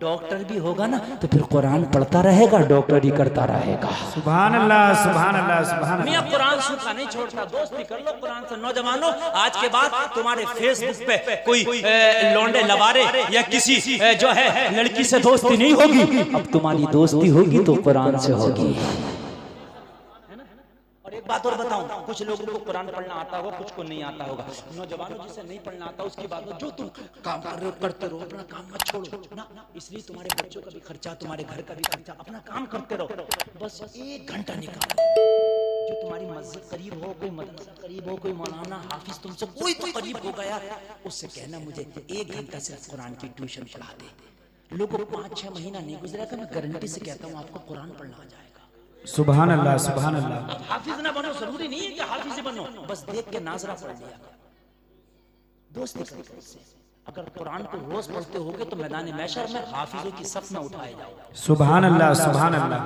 Doctor भी होगा ना तो फिर कुरान पढ़ता रहेगा, डॉक्टर ही करता रहेगा। सुभान अल्लाह, सुभान अल्लाह, सुभान अल्लाह। मैं कुरान सूखा नहीं छोड़ता, दोस्ती कर लो कुरान से। नौजवानों, आज के बाद तुम्हारे फेसबुक पे कोई लौंडे लवारे या किसी जो है लड़की से दोस्ती नहीं होगी। अब तुम्हारी दोस्ती होगी तो कुरान से होगी। और एक बात और बताऊं, कुछ लोगों को कुरान पढ़ना आता होगा, कुछ को नहीं आता होगा। नौजवानों, जिसे नहीं पढ़ना आता उसकी बात हो, जो तुम काम कर रहे हो करते रहो, अपना काम मत छोड़ो ना। इसलिए तुम्हारे बच्चों का भी खर्चा, तुम्हारे घर का भी खर्चा, अपना काम करते रहो। बस 1 घंटा निकालो, जो तुम्हारी मस्जिद करीब हो, कोई मदरसा करीब हो, कोई मौलाना हाफिज तुमसे कोई तो करीब होगा यार, उससे कहना मुझे 1 घंटा सिर्फ कुरान की ट्यूशन पढ़ा दे। लोगों को 5-6 महीना नहीं गुजरेगा, मैं गारंटी से कहता हूँ आपको कुरान पढ़ना आ जाएगा। सुभान अल्लाह, सुभान अल्लाह। हाफिज ना बनो, जरूरी नहीं है कि हाफिज ही बनो, बस देख के नाजरा पढ़ लिया। दोस्ती करो उससे। अगर कुरान को रोज पढ़ते होगे तो मैदान महशर में हाफिजों की सफ में उठाए जाओ। सुभान अल्लाह, सुभान अल्लाह।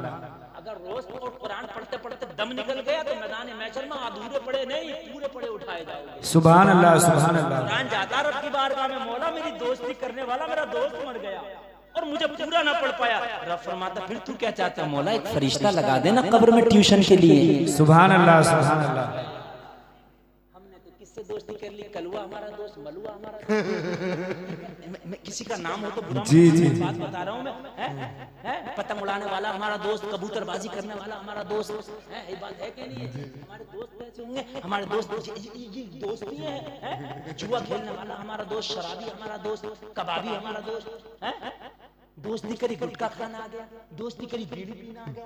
अगर रोज कुरान पढ़ते पढ़ते दम निकल गया तो मैदान महशर में अधूरे पड़े नहीं, पूरे पड़े उठाए जाओगे। सुभान अल्लाह, सुभान अल्लाह। कुरान जाता रब की बारगाह में, मौला मेरी दोस्ती करने वाला मेरा दोस्त मर गया और मुझे पूरा ना पढ़ पाया। रब फरमाता फिर तू क्या चाहता है मौला, एक फरिश्ता लगा देना कब्र में ट्यूशन के लिए। सुभान अल्लाह, सुभान अल्लाह। हमने तो किससे दोस्ती कर ली, कलवा हमारा दोस्त, मलुआ हमारा दोस्त। मैं किसी का नाम हो तो बुरा जी जी बात बता रहा हूँ मैं। पतंग उड़ाने वाला हमारा दोस्त, कबूतरबाजी करने वाला हमारा दोस्त है। ये बात है कि नहीं है? हमारे दोस्त कैसे होंगे? हमारे दोस्त ये दोस्ती है। जुआ खेलने वाला हमारा दोस्त, शराबी हमारा दोस्त, कबाबी हमारा दोस्त है। दोस्ती करी गुटखा खाना आ गया, दोस्ती करी बीड़ी पीना आ गया।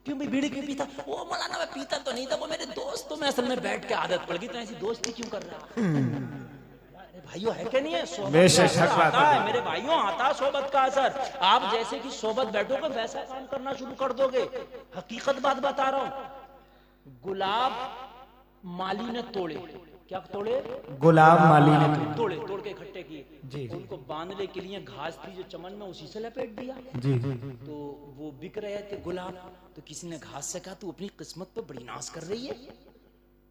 क्यों भाई बीड़ी क्यों पीता? वो मौलाना मैं पीता तो नहीं था, वो मेरे दोस्त तो मैं असल में बैठ के आदत पड़ गई, तो ऐसी दोस्ती क्यों कर रहा? भाइयों है कि नहीं है? सोबत आता है मेरे भाइयों, आता सोबत का असर। आप जैसे कि सोबत बैठोगे वैसा काम करना शुरू कर दोगे। हकीकत बात बता रहा हूँ। गुलाब माली ने तोड़े, क्या तोड़े? गुलाब माली ने तोड़े, तोड़ के इकट्ठे किए जी। उनको बांधने के लिए घास थी जो चमन में, उसी से लपेट दिया जी। तो वो बिक रहे थे गुलाब। तो किसी ने घास से कहा तू अपनी किस्मत पे बड़ी नाश कर रही है,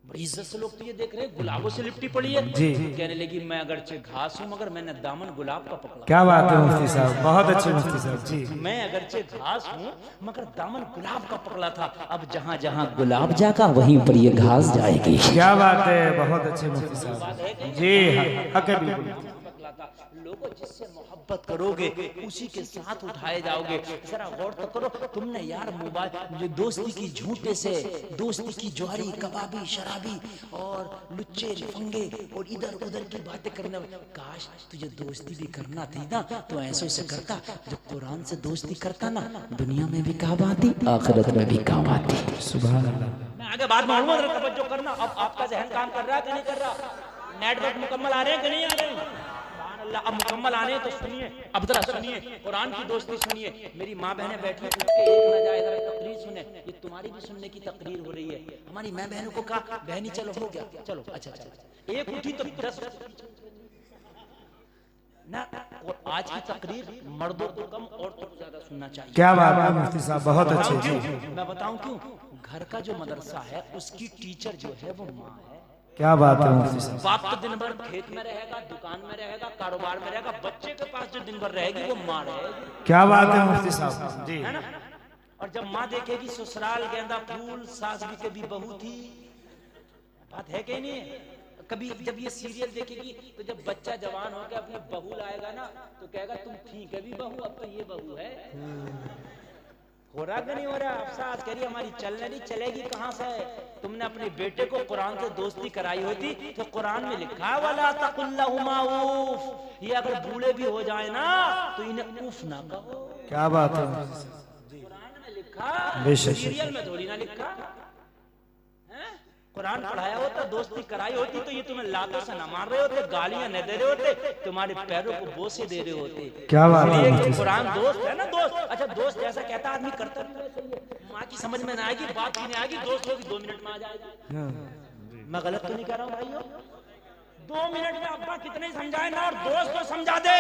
बड़ी इज्जत से लोग तो ये देख रहे हैं गुलाबों से लिपटी पड़ी है जी। कहने लगी मैं अगरचे घास हूं मगर मैंने दामन गुलाब का पकड़ा। क्या बात है मुफ्ती साहब, बहुत अच्छे मुफ्ती साहब जी। मैं अगरचे घास हूं मगर दामन गुलाब का पकड़ा था। अब जहां जहां गुलाब जागा वहीं पर ये घास जाएगी। क्या बात है, बहुत अच्छे मुफ्ती साहब जी। हक है बिल्कुल। लोगों जिससे मोहब्बत करोगे उसी के साथ उठाए जाओगे। जरा गौर तो करो, तुमने यार मोबाइल जो दोस्ती की झूठे से, दोस्ती की ज्वारी कबाबी शराबी और लुच्चे लफंगे और इधर उधर की बातें करने। काश तुझे दोस्ती भी करना थी ना तो ऐसे से करता। जब कुरान से दोस्ती करता ना, दुनिया में भी काम आती, आखिरत में भी काम आती। सुभान अल्लाह। मैं आगे बात मानूंगा, तवज्जो करना। अब आपका जहन काम कर रहा है कि नहीं कर रहा? नेटवर्क मुकम्मल आ रहे हैं कि नहीं आ रहे हैं? अब मुकम्मल आने तो सुनिए, अब जरा सुनिए कुरान की दोस्ती सुनिए। मेरी माँ बहनें बैठी उठ के एक ना जाए जरा तकरीर सुने। ये तुम्हारी भी सुनने की तकरीर हो रही है। हमारी माँ बहनों को कहा बहनी चलो हो गया, चलो अच्छा चलो। एक उठी तो 10 ना। और आज की तकरीर मर्दों को कम औरतों को ज्यादा सुनना चाहिए। क्या बात है मुफ्ती साहब, बहुत अच्छे जी। मैं बताऊं क्यों? घर का जो मदरसा है उसकी टीचर जो है वो माँ है। क्या बात है मुफ्ती साहब। बाप तो दिन भर खेत में रहेगा, दुकान में रहेगा, कारोबार में रहेगा, बच्चे के पास जो दिन भर रहेगी वो माँ रहेगी। क्या बात है मुफ्ती साहब जी, है ना? और जब माँ देखेगी ससुराल गेंदा फूल, सास भी कभी बहू थी, बात है कि नहीं? कभी जब ये सीरियल देखेगी तो जब बच्चा जवान होकर अपनी बहू लाएगा ना तो कहेगा तुम ठीक है भी बहू, अब तो ये बहू है। हो रहा कि नहीं हो रहा? अफसास करिए हमारी चलने नहीं चलेगी कहां से? तुमने अपने बेटे को कुरान से दोस्ती कराई होती तो कुरान में लिखा है वला तकुल्लहुमा उफ, ये अगर बूढ़े भी हो जाए ना तो इन्हें उफ ना कहो। क्या बात है? कुरान में लिखा, सीरियल में थोड़ी ना लिखा। कुरान पढ़ाया होता, दोस्ती कराई होती तो ये तुम्हें लातों से न मार रहे होते, गालियां न दे रहे होते, तुम्हारे पैरों को बोसे दे रहे होते। क्या बात है? कुरान दोस्त है ना, दोस्त। अच्छा दोस्त जैसा कहता आदमी करता नहीं। माँ की समझ में ना आएगी, बात की नहीं आएगी, दोस्त होगी 2 मिनट में आ जाएगी। मैं गलत तो नहीं कह रहा हूँ भाइयों? 2 मिनट में अब्बा कितने समझाए ना, और दोस्त को समझा दे।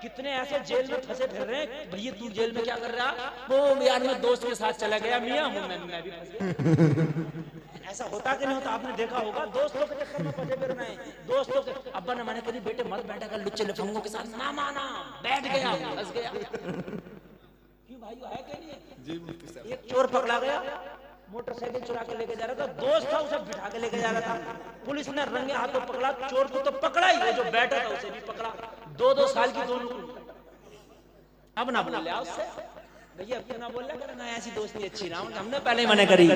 कितने ऐसे जेल में फंसे फिर रहे हैं, भैया तू जेल में क्या कर रहा? वो यार मैं दोस्त के साथ चला गया मियाँ, मैं भी फंस गया। ऐसा होता कि नहीं होता? आपने देखा होगा, दोस्तों के चक्कर में फंसे फिर रहे हैं। दोस्तों के अब्बा ने मना करी, बेटे मत बैठा कर लुच्चे लफंगों के साथ, ना माना, बैठ गया, फंस गया। क्यों भाई, है कि नहीं है? जी मुफ्ती साहब। एक चोर पकड़ा गया, मोटरसाइकिल चुरा के लेके जा रहा था, दोस्त था उसे बिठा के लेके जा रहा था। पुलिस ने रंगे हाथों पकड़ा, चोर को तो पकड़ा ही, जो बैठा था उसे भी पकड़ा। 2-2 साल की दोनों। अब ना बोल लिया उससे, भैया अब क्यों ना बोल रहा, ना ऐसी दोस्ती अच्छी ना, हमने पहले ही मना करी,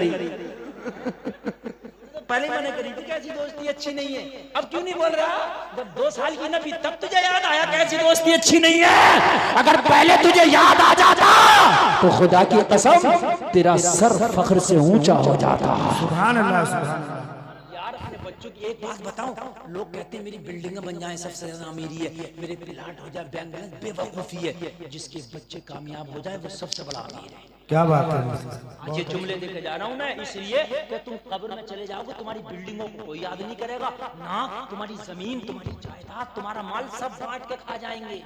पहले ही मना करी थी कि ऐसी दोस्ती अच्छी नहीं है। अब क्यों नहीं बोल रहा? जब 2 साल की नबी तब तुझे याद आया कि ऐसी दोस्ती अच्छी नहीं है। अगर पहले तुझे याद आ जाता तो खुदा की कसम तेरा सर फख्र से ऊंचा हो जाता। सुभान अल्लाह, सुभान अल्लाह। यार अपने बच्चों की एक बात बताऊं, लोग कहते हैं मेरी बिल्डिंग बन जाए सबसे ज्यादा अमीरी है, मेरे प्लाट हो जाए बैंक बैलेंस, बेवकूफी है। जिसके बच्चे कामयाब हो जाए वो सबसे बड़ा अमीर है। क्या बात है। आज ये जुमले देके जा रहा हूं मैं इसलिए कि तुम कब्र में चले जाओगे, तुम्हारी बिल्डिंगों को कोई याद नहीं करेगा ना, तुम्हारी जमीन, तुम्हारी जायदाद, तुम्हारा माल सब बांट के खा जाएंगे।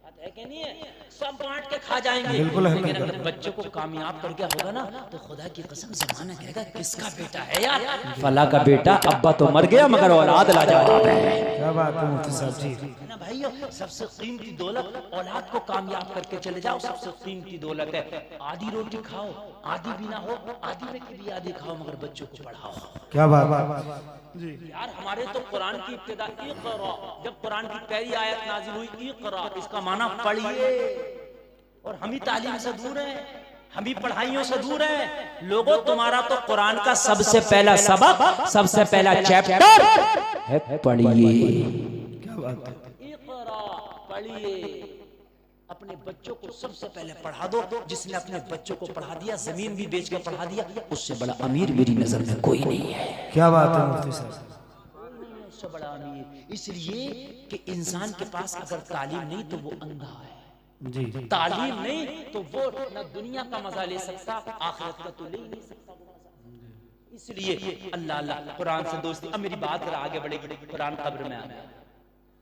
बात है कि नहीं है? सब बांट के खा जाएंगे। लेकिन अगर बच्चों को कामयाब करके होगा ना तो खुदा की कसम जमाना कहेगा किसका बेटा है यार, फला का बेटा, अब्बा तो मर गया मगर औलाद लाजवाब है। क्या बात है मुफ्ती साहब जी। है ना भाइयों, सबसे कीमती दौलत औलाद को कामयाब करके चले जाओ, सबसे कीमती दौलत है। आधी रोटी खाओ, आधी भी ना हो, आधी में की भी आधी खाओ, मगर बच्चों को पढ़ाओ। क्या बात जी। यार हमारे तो कुरान की इब्तिदा इक़रा, जब कुरान की पहली आयत नाज़िल हुई इक़रा, इसका माना पढ़िए। और हम ही तालीम से दूर हैं, हम ही पढ़ाइयों से दूर हैं। लोगों, तुम्हारा तो कुरान का सबसे पहला सबक, सबसे पहला चैप्टर है पढ़िए। क्या बात है। इक़रा, पढ़िए। अपने बच्चों को सबसे पहले पढ़ा दो। जिसने अपने बच्चों को पढ़ा दिया, जमीन भी बेच कर पढ़ा दिया, उससे बड़ा अमीर मेरी नजर में कोई नहीं है। क्या बात है मुफ्ती साहब। उससे बड़ा अमीर इसलिए कि इंसान के पास अगर तालीम नहीं तो वो अंधा है जी। तालीम नहीं तो वो न दुनिया का मजा ले सकता, आखिरत का तो ले ही नहीं सकता। इसलिए अल्लाह अल्लाह कुरान से दोस्ती। अब मेरी बात जरा आगे बढ़ेगी। कुरान कब्र में आ गया,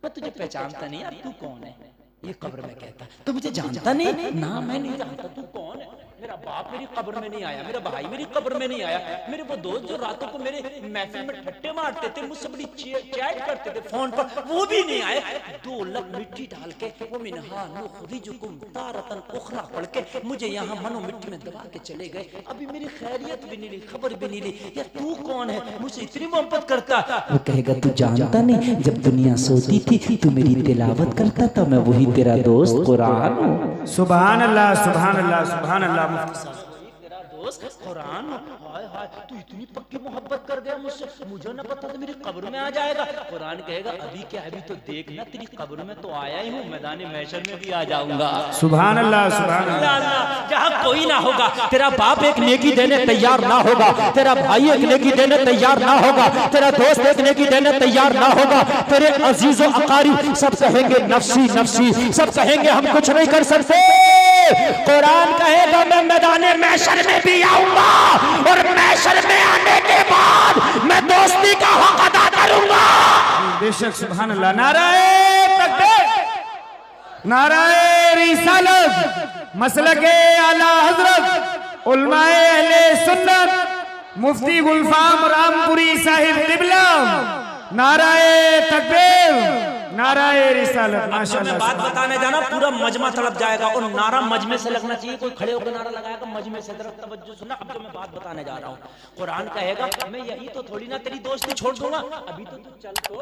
मैं तुझे पहचानता नहीं यार, तू कौन है? ये कब्र में कहता, तू मुझे जानता नहीं ना, मैं नहीं जानता, तू कौन है? मेरा बाप मेरी कब्र में नहीं आया, मेरा भाई मेरी कब्र में नहीं आया, मेरे वो दोस्त जो रातों को मेरे महफिल में ठट्टे मारते थे, मुझसे बड़ी चैट करते थे फोन पर, वो भी नहीं आए। 2 लख मिट्टी डाल के वो मिनहा नुखरिजुकुम तारतन उखरा पढ़ के मुझे यहाँ मनो मिट्टी में दबा के चले गए। अभी मेरी खैरियत भी नहीं ली, खबर भी नहीं ली। यार तू कौन है? मुझसे इतनी मोहब्बत करता। वो कहेगा तू जानता नहीं, जब दुनिया सोती थी तू मेरी तिलावत करता था, मैं वही तेरा दोस्त कुरान हूँ। सुभान अल्लाह, सुभान अल्लाह, सुभान अल्लाह। मुफ्ती साहब तेरा दोस्त कुरान। हाय हाय, तू इतनी पक्की मोहब्बत कर गया मुझसे, मुझे न पता था मेरी कब्र में आ जाएगा। कुरान कहेगा अभी क्या, अभी तो देखना, तेरी कब्र में तो आया ही हूँ, मैदान महशर में भी आ जाऊंगा। सुभान अल्लाह, सुभान अल्लाह। जहाँ कोई ना होगा, तेरा बाप एक नेकी देने तैयार ना होगा, तेरा भाई एक नेकी देने तैयार ना होगा, तेरा दोस्त एक नेकी देने तैयार ना होगा, तेरे अजीजों अकारीब सब कहेंगे नफ्सी नफ्सी, सब कहेंगे हम कुछ नहीं कर सकते। कुरान कहेगा मैं मैदान महशर में भी आऊंगा, और महशर में आने के बाद मैं दोस्ती का हक अदा करूंगा। बेशक, सुभान अल्लाह। नाराए तकबीर, नाराए रिसालत, मसलके आला हजरत उलमाए अहले सुन्नत मुफ्ती गुलफाम रामपुरी साहिब किबला। नाराए तकबीर, नाराए रिसालत। माशाअल्लाह। बात बताने जाना पूरा मजमा तड़प जाएगा, और नारा मजमे से लगना चाहिए। कोई खड़े होकर नारा लगाएगा मजमे से, जरा तवज्जो सुनना। अब जो मैं बात बताने जा रहा हूँ, कुरान कहेगा मैं यही तो थोड़ी ना तेरी दोस्ती छोड़ दूंगा। अभी तो तू चल, तो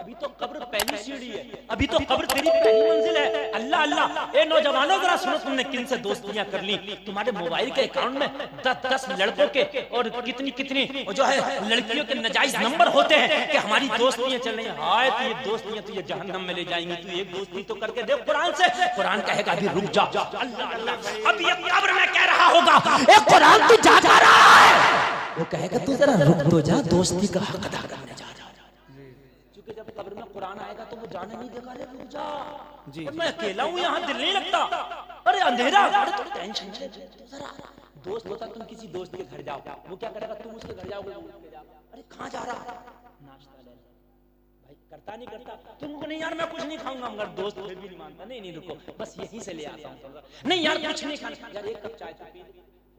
अभी तो कब्र पहली सीढ़ी है, अभी तो कब्र तेरी पहली मंजिल है। अल्लाह अल्लाह। ए नौजवानों, जरा सुनो, तुमने किन से दोस्तियां कर ली? तुम्हारे मोबाइल के अकाउंट में 10 लड़कों के और कितनी कितनी जो है लड़कियों के नाजायज नंबर होते हैं कि हमारी दोस्तियां चल रही हैं। हाय, तो ये दोस्तियां तुझे जहन्नम में ले जाएंगी। तू एक दोस्ती तो करके देख कुरान से। कुरान कहेगा अभी रुक जा। अल्लाह अल्लाह। अब ये कब्र में कह रहा होगा ए कुरान तू जा रहा है, वो कहेगा तू जरा रुक तो जा, दोस्ती का हक अदा करने जा। क्योंकि जब कब्र में कुरान आएगा तो वो जाने नहीं देगा, रे रुक जा जी, मैं अकेला हूँ यहाँ, दिल नहीं लगता, अरे अंधेरा, अरे तो टेंशन जरा। दोस्त होता, तुम किसी दोस्त के घर जाओ, वो क्या करेगा? तुम उसके घर जाओगे, अरे कहाँ जा रहा? नाश्ता ले भाई, करता नहीं करता? तुमको नहीं यार मैं कुछ नहीं खाऊंगा, मगर दोस्त फिर भी नहीं मानता। नहीं नहीं रुको, बस यहीं से ले आता हूँ। नहीं यार कुछ नहीं खाना, यार एक कप चाय तो पी।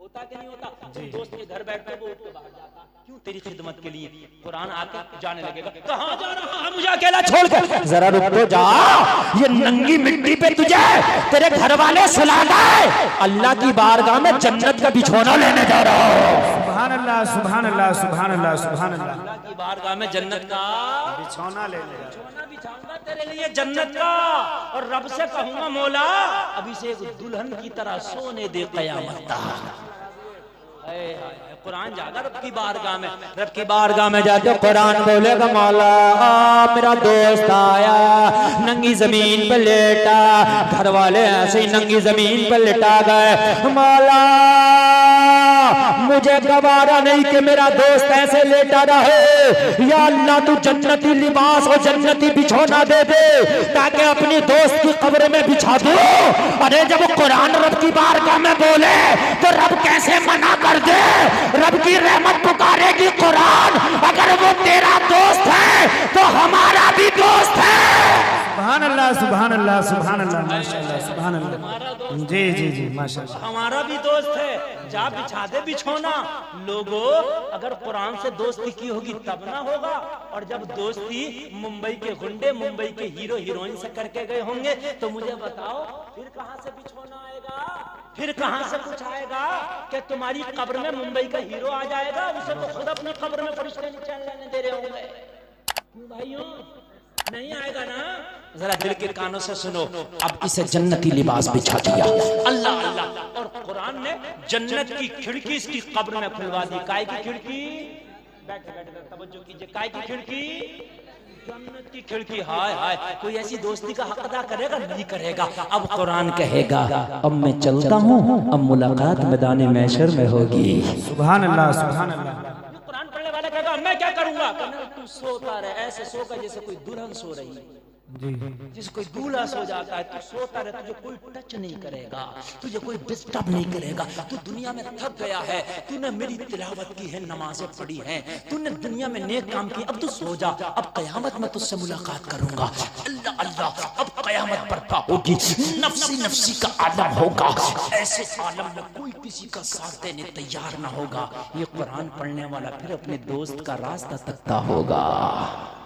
होता कि नहीं होता? तुम दोस्त के घर बैठते वो उठ के बाहर जाता, क्यों? तेरी खिदमत के लिए। कुरान आके जाने लगेगा, कहाँ जा रहा है मुझे अकेला छोड़ के? जरा रुक तो जा, ये नंगी मिट्टी पे तुझे तेरे घर वाले सुला गए, अल्लाह की बारगाह में जन्नत का बिछौना लेने जा रहा हूँ। सुभान अल्लाह, सुभान अल्लाह, सुभान अल्लाह, सुभान अल्लाह। अल्लाह की बारगाह में जन्नत का बिछौना ले ले, बिछौना बिछाऊंगा तेरे लिए जन्नत का, और रब से कहूंगा मौला अभी से एक दुल्हन की तरह सोने दे कयामत तक। कुरान जागा रब की बारगाह में, रब की बारगाह में जाते कुरान बोलेगा मौला मेरा दोस्त आया, नंगी जमीन पे लेटा, घर वाले ऐसे ही नंगी जमीन पे लेटा गए, मौला मुझे गवारा नहीं कि मेरा दोस्त ऐसे लेटा रहे, या अल्लाह तू जन्नती लिबास और जन्नती बिछौना दे दे ताकि अपनी दोस्त की कब्र में बिछा दो। अरे जब कुरान रब की बारगाह में बोले तो रब कैसे मना कर दे? रब की रहमत पुकारेगी कुरान, अगर वो तेरा दोस्त है तो हमारा भी दोस्त है। सुभान अल्लाह, सुभान अल्लाह, सुभान अल्लाह, माशाअल्लाह, सुभान अल्लाह। जी जी जी माशाअल्लाह, हमारा भी दोस्त है, जा बिछा दे बिछौना। लोगों अगर कुरान से दोस्ती की होगी तब ना होगा, और जब दोस्ती मुंबई के गुंडे मुंबई के हीरो हीरोइन से करके गए होंगे तो मुझे बताओ फिर कहां से बिछौना आएगा, फिर कहां से कुछ आएगा? कि तुम्हारी कब्र में मुंबई का हीरो आ जाएगा, उसे तो खुद अपनी कब्र में फरिश्ते नहीं चलने दे रहे होंगे। क्यों भाइयों, नहीं आएगा ना? जरा दिल के कानों से सुनो, अब इसे जन्नती लिबास बिछा दिया अल्लाह अल्लाह, और कुरान ने जन्नत की खिड़की इसकी कब्र में खुलवा दी। काय की खिड़की? बैठे बैठे तवज्जो कीजिए, काय की खिड़की? जन्नत की खिड़की। हाय हाय, कोई ऐसी दोस्ती का हक अदा करेगा? नहीं करेगा। अब कुरान कहेगा अब मैं चलता हूँ, अब मुलाकात मैदान महशर में होगी। सुभान अल्लाह, सुभान अल्लाह। कुरान पढ़ने वाला कहेगा मैं क्या करूंगा? तू सोता रहे, ऐसे सोकर जैसे कोई दुल्हन सो रही है, जिसे कोई दूल्हा सो जाता है, तू सोता रहे, तुझे कोई टच नहीं करेगा, तुझे कोई डिस्टर्ब नहीं करेगा। तू दुनिया में थक गया है, तूने मेरी तिलावत की है, नमाजें पढ़ी हैं, तूने दुनिया में नेक काम की, अब तू सो जा, अब कयामत में तुझसे मुलाकात करूंगा। अल्लाह अल्लाह, अब कयामत बर्पा होगी, नफ्सी नफ्सी का आलम होगा, ऐसे आलम में कोई किसी का साथ देने तैयार ना होगा। ये कुरान पढ़ने वाला फिर अपने दोस्त का रास्ता तकता होगा।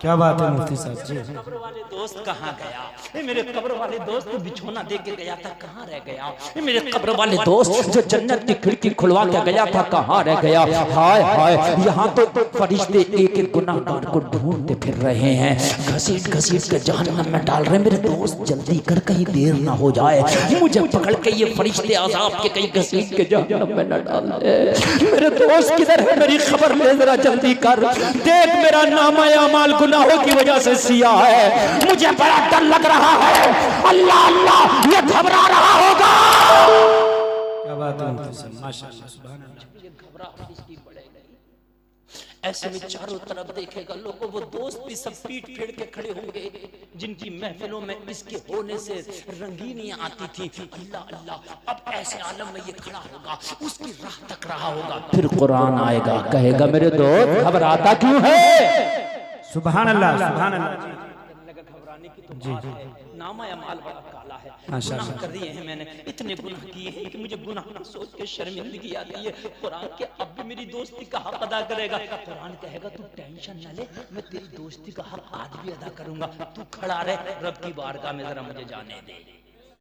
क्या बात है मुफ्ती साहब जी। कब्र वाले दोस्त कहाँ गया? मेरे कब्र वाले दोस्त तो बिछौना दे के गया था, कहाँ रह गया? मेरे कब्र वाले दोस्त जो जन्नत की खिड़की खुलवा के गया था, कहाँ रह गया? हाय हाय, यहाँ तो फरिश्ते एक एक गुनाहगार को ढूंढते फिर रहे हैं, घसीट घसीट के जहन्नम में डाल रहे। मेरे दोस्त जल्दी कर, कहीं देर ना हो जाए, मुझे पकड़ के ये फरिश्ते अज़ाब के कहीं घसीट के जहन्नम में न डाल दे। मेरे दोस्त किधर है? मेरी खबर ले जरा जल्दी कर, देख मेरा नामा अमाल गुनाहों की वजह से सियाह है, मुझे बड़ा डर लग रहा है। अल्लाह अल्लाह, ये घबरा रहा होगा। क्या बात है मुफ्ती साहब, माशाअल्लाह, सुभान अल्लाह। मुझे घबराहट इसकी बढ़ गई। ऐसे में चारों तरफ देखेगा लोगों, वो दोस्त भी सब पीठ फेर के खड़े होंगे जिनकी महफिलों में इसके होने से रंगीनियां आती थी। अल्लाह अल्लाह, अब ऐसे आलम में ये खड़ा होगा, उसकी राह तक रहा होगा। फिर कुरान आएगा, कहेगा मेरे दोस्त घबराता क्यों है? सुभान अल्लाह, सुभान अल्लाह। घबराने की तो बात है, नामा अमाल बड़ा काला है, गुनाह कर दिए हैं मैंने, इतने गुनाह किए हैं कि मुझे गुनाह ना सोच के शर्मिंदगी आती है। कुरान के अब भी मेरी दोस्ती का हक अदा करेगा। कुरान कहेगा तू टेंशन न ले, मैं तेरी दोस्ती का हक आज भी अदा करूंगा, तू खड़ा रहे, रब की बारगाह में जरा मुझे जाने दे।